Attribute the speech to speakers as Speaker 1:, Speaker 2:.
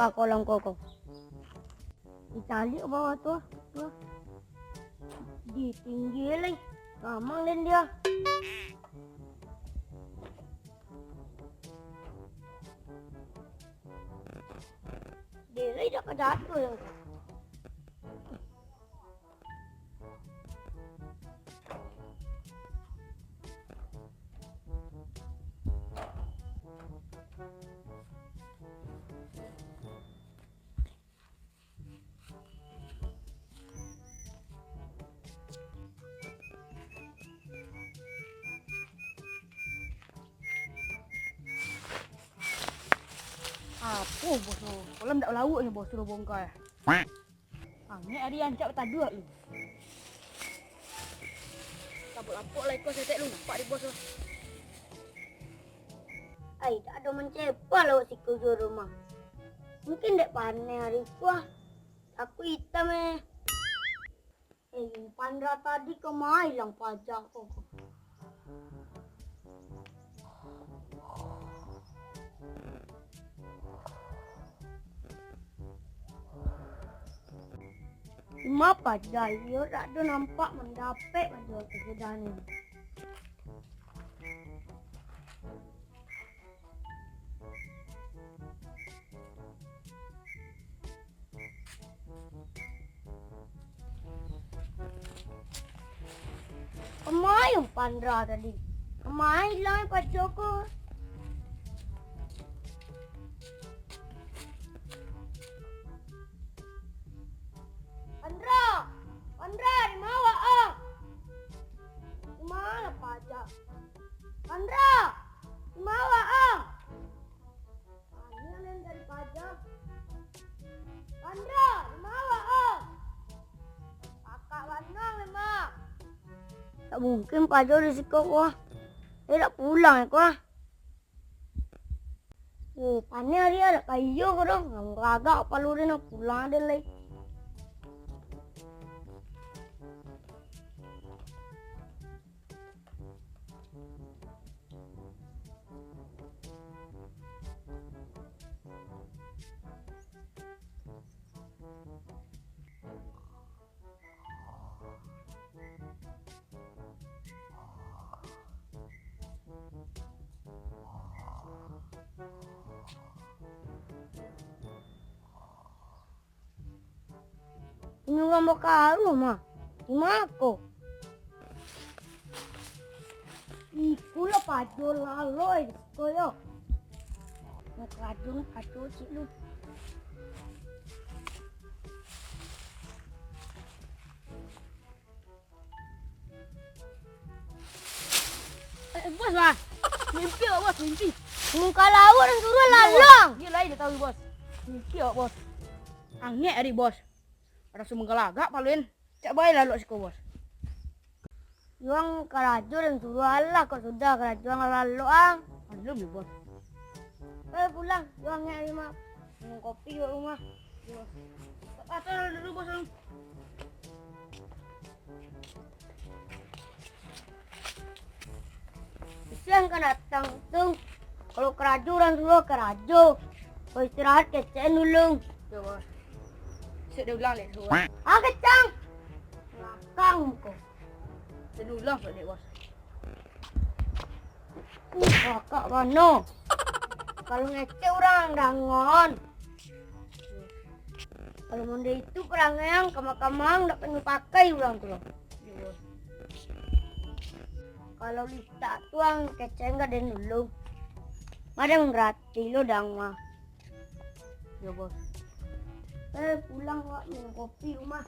Speaker 1: buka kolam koko. Ditali ke bawah tuh. Ditinggilin. Gamang din dia. Dia dah kejatuh yang tu.
Speaker 2: Apa bos tu? Kolam tak lauk ni bos suruh bongkar. Ni ada yang cak tak dua lu. Kabut lapuk lah ikut setek lu nampak di bos tu.
Speaker 1: Ai, tak ada mencepa lawak si kuju rumah. Mungkin dek panen hari kuah. Aku hitam Pandra tadi kemana hilang pajak koko. Cuma pajak dia tak ada nampak mendapat pada kesedaran ini. Kemana yang Pandra tadi? Kemana hilang pajak kok? Pandra, di mana ah? Di mana pajak? Pandra, di mana ah? Ini yang dari pajak. Pandra, di mana ah? Kakak Bandang memang. Tak mungkin pajak di situ wah. Dia tak pulang kah? Panen dia ada kayu ke dong? Agak palu dia nak pulang dia lagi. Ini orang berkaru mah. Gimana kok? Ikulah pajol laloi koyo. Nak kadung cik lu.
Speaker 2: Bos lah. Mimpi tak bos, mimpi.
Speaker 1: Muka laut dan suruh lalang.
Speaker 2: Dia lain dia tahu bos. Mimpi tak bos. Angin hari bos. Ada semua galagak paluin. Cak baik lalu siko bos.
Speaker 1: Yang kerajo dan suruh Allah kok sudah kerajo lalu ang.
Speaker 2: Belum ya bos.
Speaker 1: Pulang, uangnya lima. Minum kopi di rumah.
Speaker 2: Atas dulu bos.
Speaker 1: Siang kan datang tuh. Kalau kerajo dan suruh kerajo. Kalau istirahat kecen dulu.
Speaker 2: Ya bos. Saya dah ulang lek tu.
Speaker 1: Ah kecang. Belakang kok.
Speaker 2: Saya dah ulang lek bos.
Speaker 1: Kakak mana? Kalau ngecek orang dangon. Kalau monde itu perangaian kamang-kamang tak pengen pakai orang tu.
Speaker 2: Ya bos.
Speaker 1: Kalau lista tuang keceng enggak den dulu. Madang berarti lo dang mah.
Speaker 2: Ya bos.
Speaker 1: Pulang wak minum kopi rumah.